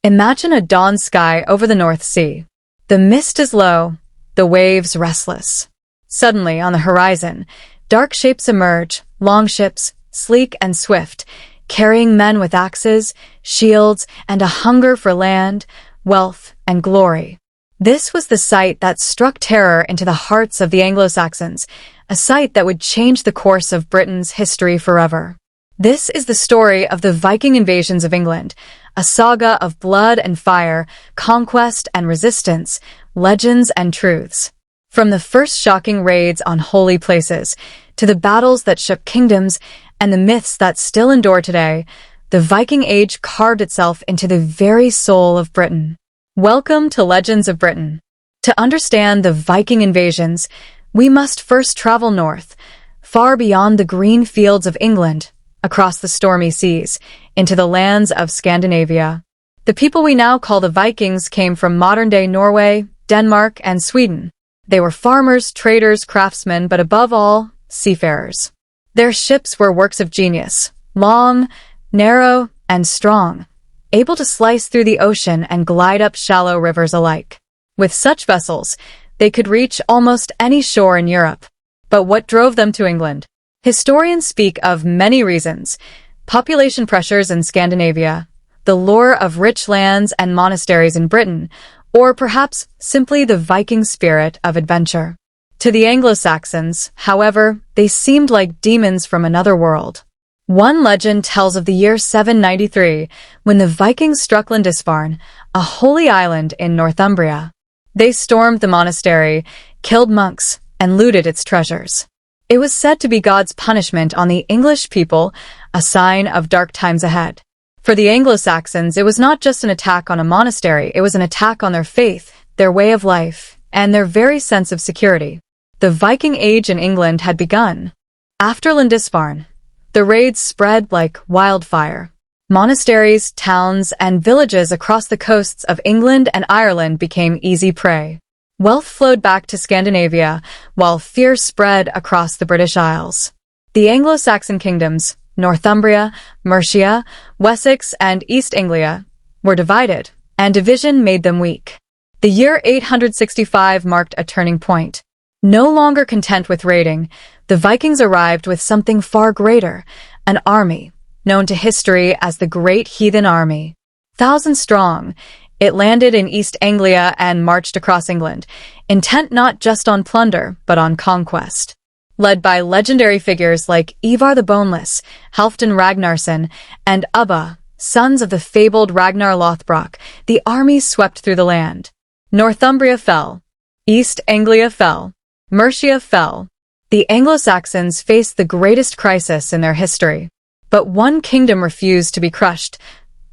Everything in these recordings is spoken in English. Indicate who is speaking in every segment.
Speaker 1: Imagine a dawn sky over the North Sea. The mist is low, the waves restless. Suddenly, on the horizon, dark shapes emerge, longships, sleek and swift, carrying men with axes, shields, and a hunger for land, wealth, and glory. This was the sight that struck terror into the hearts of the Anglo-Saxons, a sight that would change the course of Britain's history forever. This is the story of the Viking invasions of England, a saga of blood and fire, conquest and resistance, legends and truths. From the first shocking raids on holy places, to the battles that shook kingdoms and the myths that still endure today, the Viking Age carved itself into the very soul of Britain. Welcome to Legends of Britain. To understand the Viking invasions, we must first travel north, far beyond the green fields of England, across the stormy seas, into the lands of Scandinavia. The people we now call the Vikings came from modern-day Norway, Denmark, and Sweden. They were farmers, traders, craftsmen, but above all, seafarers. Their ships were works of genius, long, narrow, and strong, able to slice through the ocean and glide up shallow rivers alike. With such vessels, they could reach almost any shore in Europe. But what drove them to England? Historians speak of many reasons: population pressures in Scandinavia, the lure of rich lands and monasteries in Britain, or perhaps simply the Viking spirit of adventure. To the Anglo-Saxons, however, they seemed like demons from another world. One legend tells of the year 793, when the Vikings struck Lindisfarne, a holy island in Northumbria. They stormed the monastery, killed monks, and looted its treasures. It was said to be God's punishment on the English people, a sign of dark times ahead. For the Anglo-Saxons, it was not just an attack on a monastery, it was an attack on their faith, their way of life, and their very sense of security. The Viking Age in England had begun. After Lindisfarne, the raids spread like wildfire. Monasteries, towns, and villages across the coasts of England and Ireland became easy prey. Wealth flowed back to Scandinavia, while fear spread across the British Isles. The Anglo-Saxon kingdoms, Northumbria, Mercia, Wessex, and East Anglia, were divided, and division made them weak. The year 865 marked a turning point. No longer content with raiding, the Vikings arrived with something far greater, an army, known to history as the Great Heathen Army. Thousands strong, it landed in East Anglia and marched across England, intent not just on plunder, but on conquest. Led by legendary figures like Ivar the Boneless, Halfdan Ragnarsson, and Ubba, sons of the fabled Ragnar Lothbrok, the army swept through the land. Northumbria fell. East Anglia fell. Mercia fell. The Anglo-Saxons faced the greatest crisis in their history. But one kingdom refused to be crushed,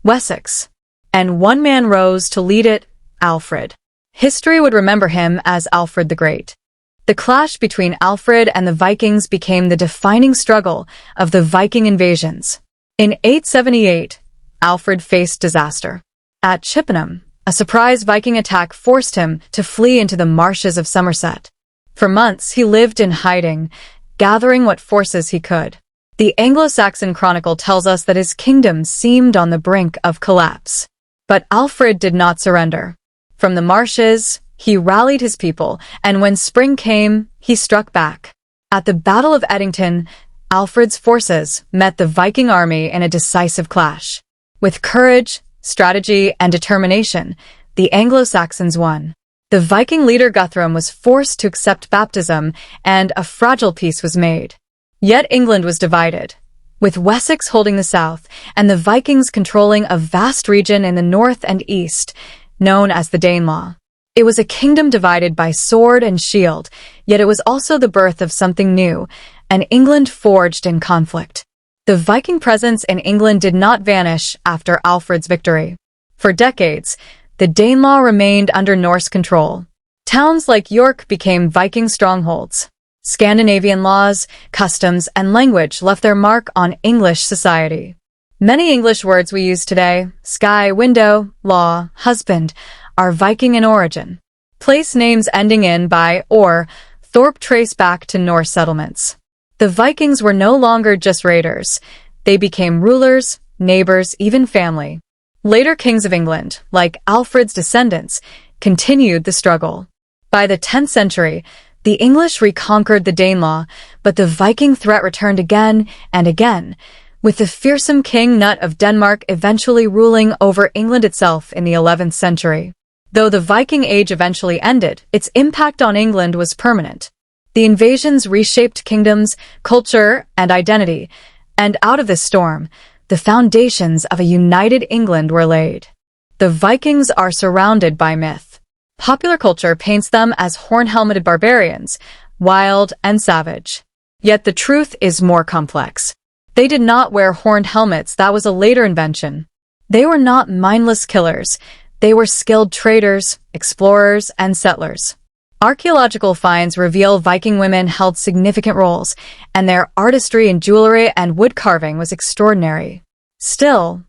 Speaker 1: Wessex. And one man rose to lead it, Alfred. History would remember him as Alfred the Great. The clash between Alfred and the Vikings became the defining struggle of the Viking invasions. In 878, Alfred faced disaster. At Chippenham, a surprise Viking attack forced him to flee into the marshes of Somerset. For months, he lived in hiding, gathering what forces he could. The Anglo-Saxon Chronicle tells us that his kingdom seemed on the brink of collapse. But Alfred did not surrender. From the marshes, he rallied his people, and when spring came, he struck back. At the Battle of Edington, Alfred's forces met the Viking army in a decisive clash. With courage, strategy, and determination, the Anglo-Saxons won. The Viking leader Guthrum was forced to accept baptism, and a fragile peace was made. Yet England was divided, with Wessex holding the south and the Vikings controlling a vast region in the north and east, known as the Danelaw. It was a kingdom divided by sword and shield, yet it was also the birth of something new, an England forged in conflict. The Viking presence in England did not vanish after Alfred's victory. For decades, the Danelaw remained under Norse control. Towns like York became Viking strongholds. Scandinavian laws, customs, and language left their mark on English society. Many English words we use today, sky, window, law, husband, are Viking in origin. Place names ending in by or Thorpe trace back to Norse settlements. The Vikings were no longer just raiders. They became rulers, neighbors, even family. Later kings of England, like Alfred's descendants, continued the struggle. By the 10th century, the English reconquered the Danelaw, but the Viking threat returned again and again, with the fearsome King Knut of Denmark eventually ruling over England itself in the 11th century. Though the Viking Age eventually ended, its impact on England was permanent. The invasions reshaped kingdoms, culture, and identity, and out of this storm, the foundations of a united England were laid. The Vikings are surrounded by myth. Popular culture paints them as horn-helmeted barbarians, wild and savage. Yet the truth is more complex. They did not wear horned helmets. That was a later invention. They were not mindless killers. They were skilled traders, explorers, and settlers. Archaeological finds reveal Viking women held significant roles, and their artistry in jewelry and wood carving was extraordinary. Still,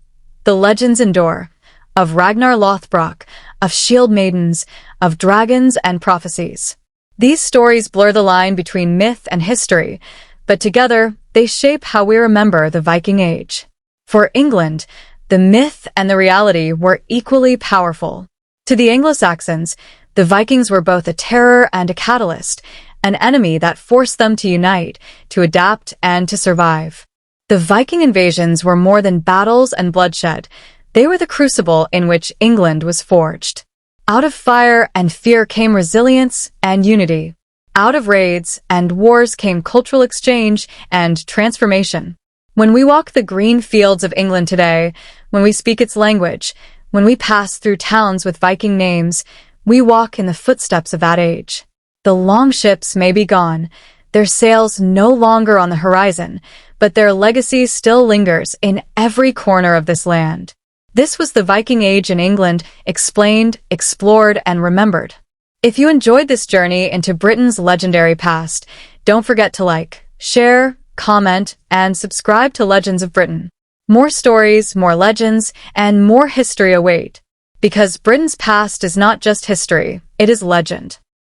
Speaker 1: the legends endure, of Ragnar Lothbrok, of shield maidens, of dragons and prophecies. These stories blur the line between myth and history, but together they shape how we remember the Viking Age. For England, the myth and the reality were equally powerful. To the Anglo-Saxons, the Vikings were both a terror and a catalyst, an enemy that forced them to unite, to adapt, and to survive. The Viking invasions were more than battles and bloodshed. They were the crucible in which England was forged. Out of fire and fear came resilience and unity. Out of raids and wars came cultural exchange and transformation. When we walk the green fields of England today, when we speak its language, when we pass through towns with Viking names, we walk in the footsteps of that age. The long ships may be gone, their sails no longer on the horizon, but their legacy still lingers in every corner of this land. This was the Viking Age in England, explained, explored, and remembered. If you enjoyed this journey into Britain's legendary past, don't forget to like, share, comment, and subscribe to Legends of Britain. More stories, more legends, and more history await. Because Britain's past is not just history, it is legend.